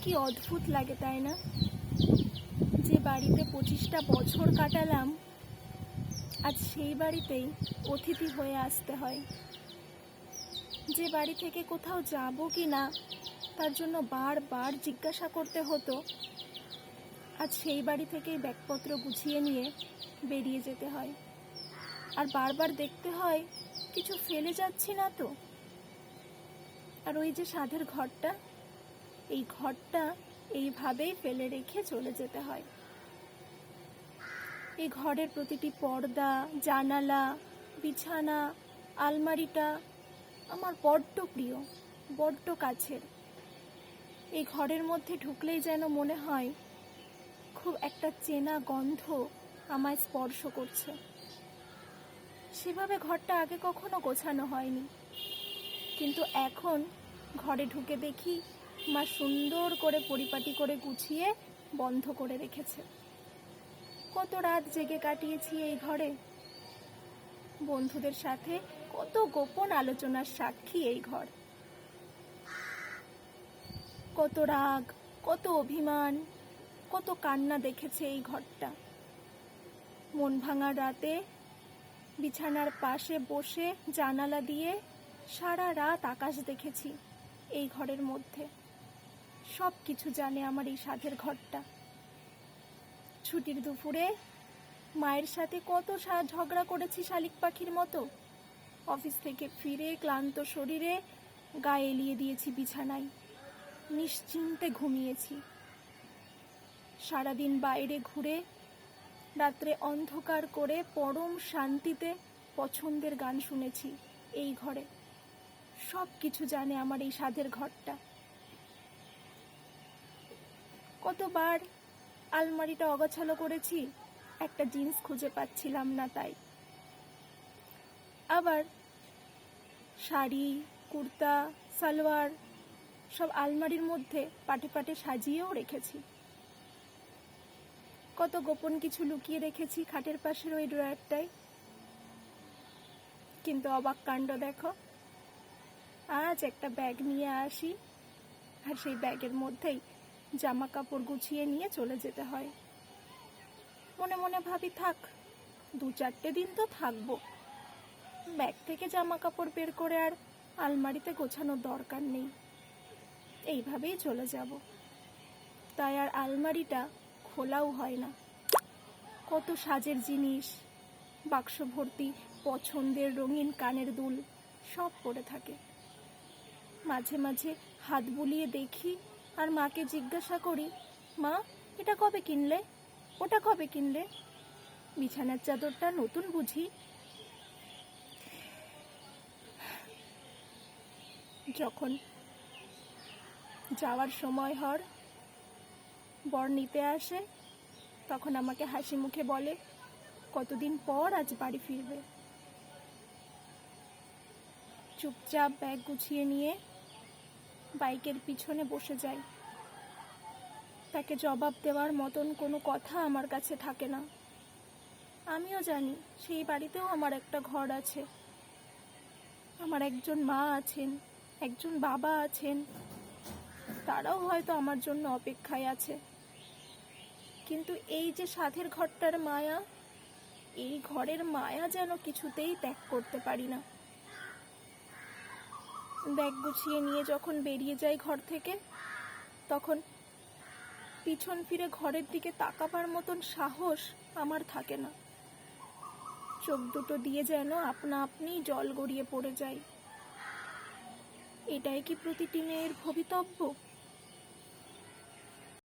কি অদ্ভুত লাগে তাই না? যে বাড়িতে 25টা বছর কাটালাম, আজ সেই বাড়িতেই অতিথি হয়ে আসতে হয়। যে বাড়ি থেকে কোথাও যাব কি না তার জন্য বারবার জিজ্ঞাসা করতে হতো, আজ সেই বাড়ি থেকেই ব্যাগপত্র গুছিয়ে নিয়ে বেরিয়ে যেতে হয়। আর বারবার দেখতে হয় কিছু ফেলে যাচ্ছি না তো। আর ওই যে সাধের ঘরটা, এই ঘরটা এইভাবেই ফেলে রেখে চলে যেতে হয়। এই ঘরের প্রতিটি পর্দা, জানালা, বিছানা, আলমারিটা আমার বড্ড প্রিয়, বড্ড কাছের। এই ঘরের মধ্যে ঢুকলেই যেন মনে হয় খুব একটা চেনা গন্ধ আমায় স্পর্শ করছে। সেভাবে ঘরটা আগে কখনো গোছানো হয়নি, কিন্তু এখন ঘরে ঢুকে দেখি মা সুন্দর করে পরিপাটি করে গুছিয়ে বন্ধ করে রেখেছে। কত রাত জেগে কাটিয়েছি এই ঘরে, বন্ধুদের সাথে কত গোপন আলোচনার সাক্ষী এই ঘর। কত রাগ, কত অভিমান, কত কান্না দেখেছে এই ঘরটা। মন ভাঙার রাতে বিছানার পাশে বসে জানালা দিয়ে সারা রাত আকাশ দেখেছি এই ঘরের মধ্যে। সব কিছু জানে আমার এই সাধের ঘরটা। ছুটির দুপুরে মায়ের সাথে কত ঝগড়া করেছি শালিক পাখির মতো। অফিস থেকে ফিরে ক্লান্ত শরীরে গায়ে এলিয়ে দিয়েছি বিছানায়, নিশ্চিন্তে ঘুমিয়েছি। সারাদিন বাইরে ঘুরে রাত্রে অন্ধকার করে পরম শান্তিতে পছন্দের গান শুনেছি এই ঘরে। সব কিছু জানে আমার এই সাধের ঘরটা। কতবার আলমারিটা অগোছালো করেছি, একটা জিন্স খুঁজে পাচ্ছিলাম না তাই। আবার শাড়ি, কুর্তা, সালোয়ার সব আলমারির মধ্যে পাটে পাটে সাজিয়েও রেখেছি। কত গোপন কিছু লুকিয়ে রেখেছি খাটের পাশের ওই ড্রয়ারটায়। কিন্তু অবাক কাণ্ড দেখো, আজ একটা ব্যাগ নিয়ে আসি আর সেই ব্যাগের মধ্যেই জামা কাপড় গুছিয়ে নিয়ে চলে যেতে হয়। মনে মনে ভাবি, থাক 2-4টে দিন তো থাকবো, ব্যাগ থেকে জামা কাপড় বের করে আর আলমারিতে গোছানোর দরকার নেই, এইভাবেই চলে যাব। তাই আর আলমারিটা খোলাও হয় না। কত সাজের জিনিস, বাক্স ভর্তি পছন্দের রঙিন কানের দুল সব পড়ে থাকে। মাঝে মাঝে হাত বুলিয়ে দেখি আর মাকে জিজ্ঞাসা করি, মা এটা কবে কিনলে, ওটা কবে কিনলে? বিছানার চাদরটা নতুন বুঝি? যখন যাওয়ার সময় হয়, বর নিতে আসে, তখন আমাকে হাসি মুখে বলে, কতদিন পর আজ বাড়ি ফিরবে। চুপচাপ ব্যাগ গুছিয়ে নিয়ে বাইকের পিছনে বসে যাই। তাকে জবাব দেওয়ার মতন কোনো কথা আমার কাছে থাকে না। আমিও জানি সেই বাড়িতেও আমার একটা ঘর আছে, আমার একজন মা আছেন, একজন বাবা আছেন, তারাও হয়তো আমার জন্য অপেক্ষায় আছে। কিন্তু এই যে সাধের ঘরটার মায়া, এই ঘরের মায়া যেন কিছুতেই ত্যাগ করতে পারি না। ব্যাগ গুছিয়ে নিয়ে যখন বেরিয়ে যাই ঘর থেকে, তখন পিছন ফিরে ঘরের দিকে তাকাবার মতন সাহস আমার থাকে না। চোখ দুটো দিয়ে যেন আপনা আপনি জল গড়িয়ে পড়ে যায়। এটাই কি প্রতিটি মেয়ের ভবিতব্য?